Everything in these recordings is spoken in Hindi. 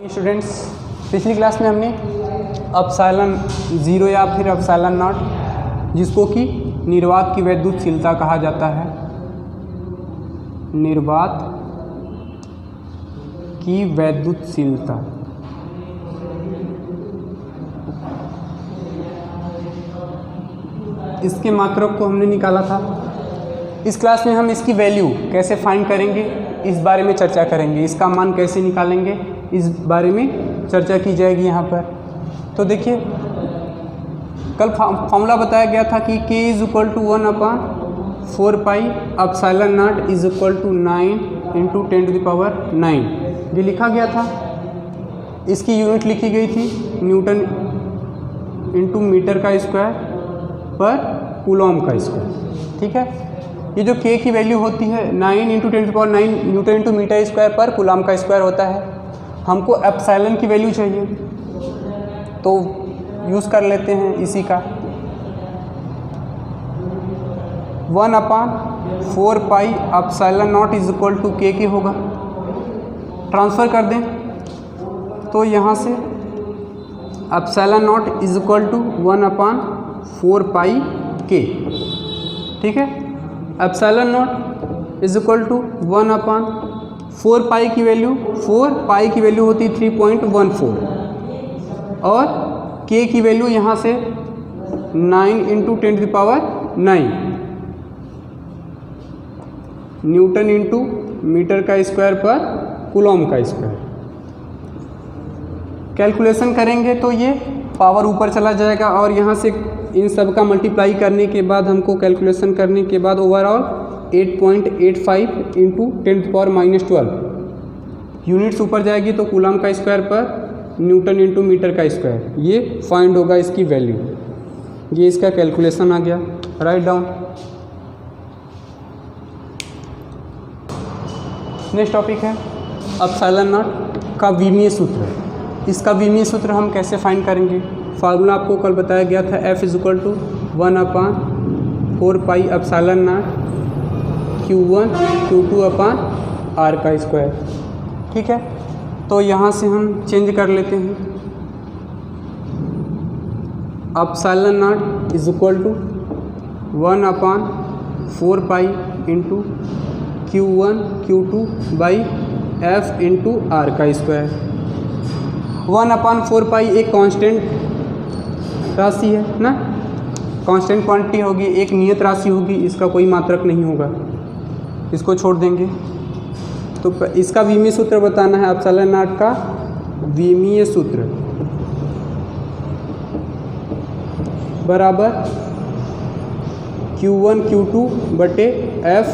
स्टूडेंट्स, पिछली क्लास में हमने एप्सिलॉन 0 या फिर एप्सिलॉन नॉट, जिसको कि निर्वात की वैद्युतशीलता कहा जाता है, निर्वात की वैद्युतशीलता, इसके मात्रक को हमने निकाला था। इस क्लास में हम इसकी वैल्यू कैसे फाइंड करेंगे इस बारे में चर्चा करेंगे, इसका मान कैसे निकालेंगे इस बारे में चर्चा की जाएगी यहाँ पर। तो देखिए, कल फॉर्मूला बताया गया था कि k is equal to 1/4 pi epsilon not is equal to 9 into 10⁹ ये लिखा गया था। इसकी यूनिट लिखी गई थी न्यूटन इंटू मीटर का स्क्वायर पर कूलॉम का स्क्वायर। ठीक है, ये जो k की वैल्यू होती है 9 into 10⁹ newton into metre square पर कूलॉम का स्क्वायर होता है। हमको एप्सिलॉन की वैल्यू चाहिए तो यूज़ कर लेते हैं इसी का 1/4 pi epsilon not is equal to k के होगा। ट्रांसफ़र कर दें तो यहाँ से epsilon not is equal to 1/4 pi k। ठीक है, epsilon not is equal to 1/4 pi की वैल्यू 4 पाई की वैल्यू होती 3.14 और k की वैल्यू यहाँ से 9 इंटू 10⁹ न्यूटन इंटू मीटर का स्क्वायर पर कूलॉम का स्क्वायर। कैलकुलेशन करेंगे तो ये पावर ऊपर चला जाएगा और यहाँ से इन सब का मल्टीप्लाई करने के बाद हमको कैलकुलेशन करने के बाद ओवरऑल 8.85 इंटू 10⁻⁻12 यूनिट्स ऊपर जाएगी तो कूलॉम का स्क्वायर पर न्यूटन इंटू मीटर का स्क्वायर, ये फाइंड होगा इसकी वैल्यू। ये इसका कैलकुलेशन आ गया, राइट डाउन। नेक्स्ट टॉपिक है एप्सिलॉन नॉट का विमीय सूत्र। इसका विमीय सूत्र हम कैसे फाइंड करेंगे? फार्मूला आपको कल बताया गया था, F is equal to 1/4 pi epsilon not Q1 Q2/r का स्क्वायर। ठीक है, तो यहाँ से हम चेंज कर लेते हैं। Epsilon not is equal to 1/4 pi into Q1 Q2/f into r का स्क्वायर। 1/4 पाई एक कांस्टेंट राशि है ना, कांस्टेंट क्वांटिटी होगी, एक नियत राशि होगी, इसका कोई मात्रक नहीं होगा, इसको छोड़ देंगे। तो इसका विमीय सूत्र बताना है, एप्सिलॉन नॉट का विमीय सूत्र बराबर Q1 Q2/f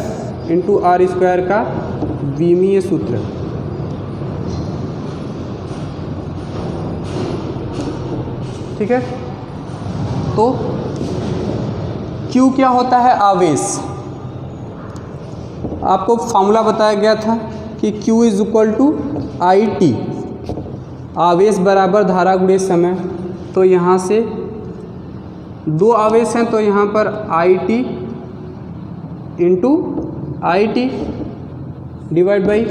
into r square का विमीय सूत्र। ठीक है, तो Q क्या होता है? आवेश। आपको फार्मूला बताया गया था कि Q is equal to IT, आवेश बराबर धारा गुणे समय। तो यहाँ से दो आवेश हैं तो यहाँ पर IT into IT divide by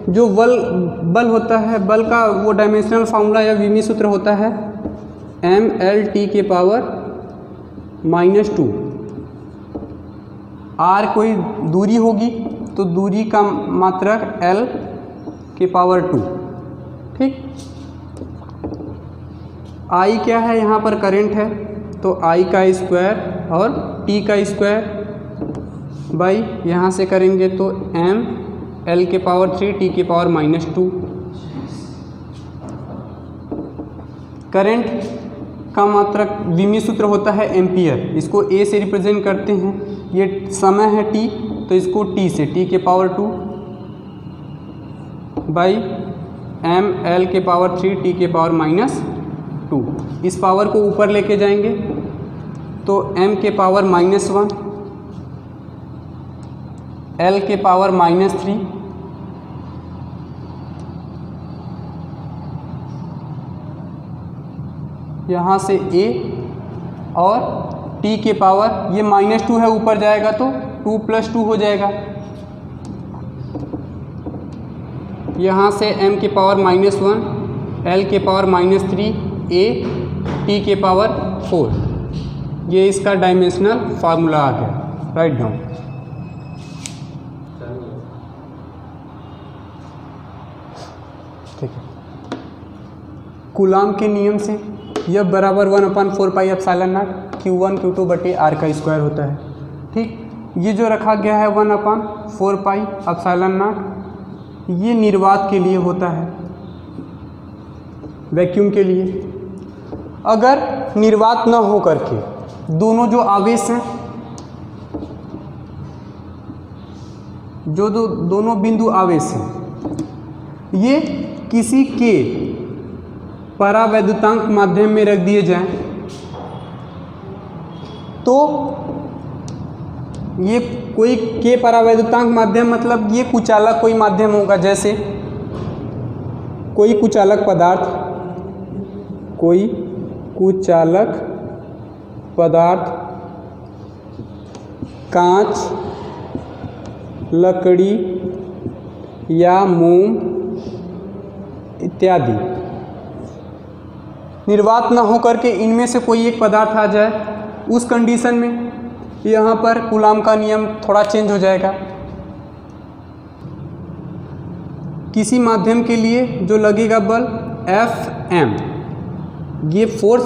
जो बल होता है, बल का वो डायमेंशनल फार्मूला या विमीय सूत्र होता है mLT के पावर -2। r कोई दूरी होगी तो दूरी का मात्रक l के पावर 2। ठीक, I क्या है? यहाँ पर करंट है तो I का स्क्वायर और T का स्क्वायर बाई यहाँ से करेंगे तो m l के पावर 3 T के पावर -2। करंट का मात्रक विमीय सूत्र होता है एम्पियर, इसको A से रिप्रेजेंट करते हैं। ये समय है T तो इसको T से T के पावर 2 बाई m l के पावर 3 T के पावर -2। इस पावर को ऊपर लेके जाएंगे तो m के पावर -1 l के पावर -3 यहाँ से A और T के पावर ये -2 है, ऊपर जाएगा तो 2 + 2 हो जाएगा। यहाँ से m की पावर -1 L के पावर -3 A T के पावर 4। ये इसका डायमेंशनल फार्मूला आ गया। Write down. ठीक है। कूलाम के नियम से यह बराबर 1/4πε0 Q1 Q2 बटे R का स्क्वायर होता है। ठीक, ये जो रखा गया है 1/4πε0 ये निर्वात के लिए होता है, वैक्यूम के लिए। अगर निर्वात न हो करके दोनों जो आवेश हैं, जो दोनों बिंदु आवेश हैं, ये किसी के परावैद्युतांक माध्यम में रख दिए जाएं, तो ये कोई के परावैद्युतांक माध्यम मतलब ये कुचालक कोई माध्यम होगा। जैसे कोई कुचालक पदार्थ, कोई कुचालक पदार्थ, कांच, लकड़ी या मोम इत्यादि, निर्वात न होकर के इनमें से कोई एक पदार्थ आ जाए, उस कंडीशन में यहाँ पर कूलाम का नियम थोड़ा चेंज हो जाएगा। किसी माध्यम के लिए जो लगेगा बल Fm, ये force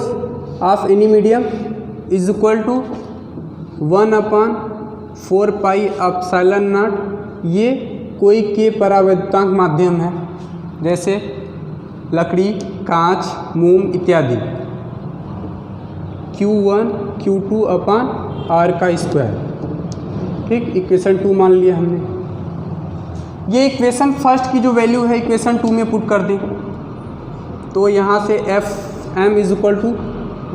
of any medium is equal to 1/4πε0। ये कोई के परावैद्युतांक माध्यम है, जैसे लकड़ी, कांच, मोम इत्यादि। Q1 Q2 अपान R का स्क्वायर। ठीक, इक्वेशन 2 मान लिया हमने। ये इक्वेशन फर्स्ट की जो वैल्यू है इक्वेशन 2 में पुट कर दें, तो यहाँ से Fm is equal to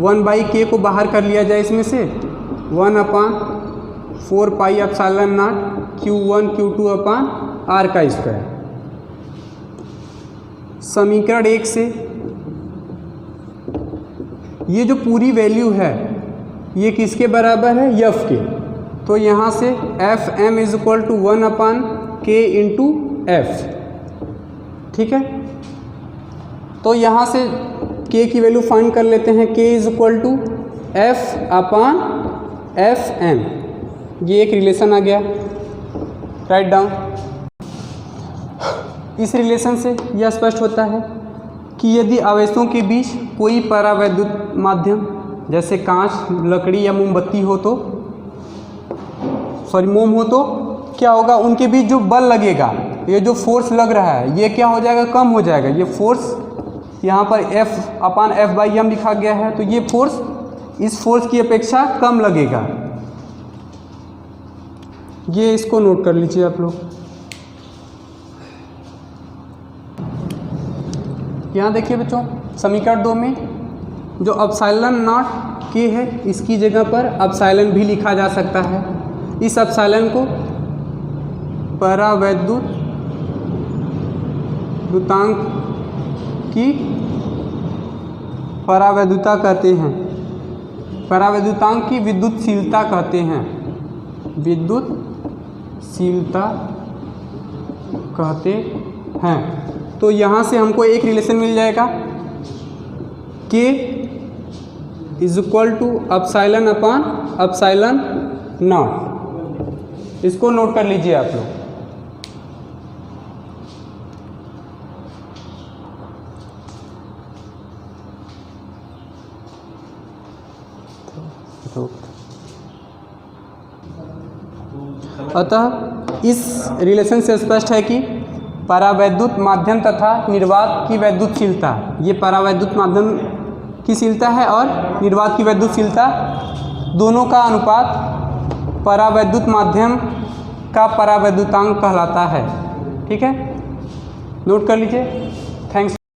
1/k को बाहर कर लिया जाए, इसमें से 1/4πε0 Q1 Q2 अपान R का स्क्वायर। समीकरण 1 से ये जो पूरी वैल्यू है ये किसके बराबर है? F के। तो यहाँ से Fm is equal to 1/k into F। ठीक है, तो यहाँ से k की वैल्यू फाइंड कर लेते हैं। k is equal to F/Fm। ये एक रिलेशन आ गया। Write down. इस रिलेशन से यह स्पष्ट होता है कि यदि आवेशों के बीच कोई परावैद्युत माध्यम जैसे कांच, लकड़ी या मोमबत्ती हो तो मोम हो, तो क्या होगा, उनके बीच जो बल लगेगा, ये जो फोर्स लग रहा है ये क्या हो जाएगा? कम हो जाएगा। ये फोर्स यहाँ पर F/F/m लिखा गया है, तो ये फोर्स इस फोर्स की अपेक्षा कम लगेगा। ये इसको नोट कर लीजिए आप लोग। यहाँ देखिए बच्चों, समीकरण 2 में जो ε0 k है, इसकी जगह पर एप्सिलॉन भी लिखा जा सकता है। इस एप्सिलॉन को परावैद्युतांक की परावैद्युता कहते हैं, परावैद्युतांक की विद्युतशीलता कहते हैं, विद्युतशीलता कहते हैं। तो यहाँ से हमको एक रिलेशन मिल जाएगा, k is equal to epsilon upon ε0। इसको नोट कर लीजिए आप लोग। अतः इस रिलेशन से स्पष्ट है कि परावैद्युत माध्यम तथा निर्वात की वैद्युतशीलता, ये परावैद्युत माध्यम की शीलता है और निर्वात की वैद्युतशीलता, दोनों का अनुपात परावैद्युत माध्यम का परावैद्युतांक कहलाता है। ठीक है, नोट कर लीजिए। थैंक्स।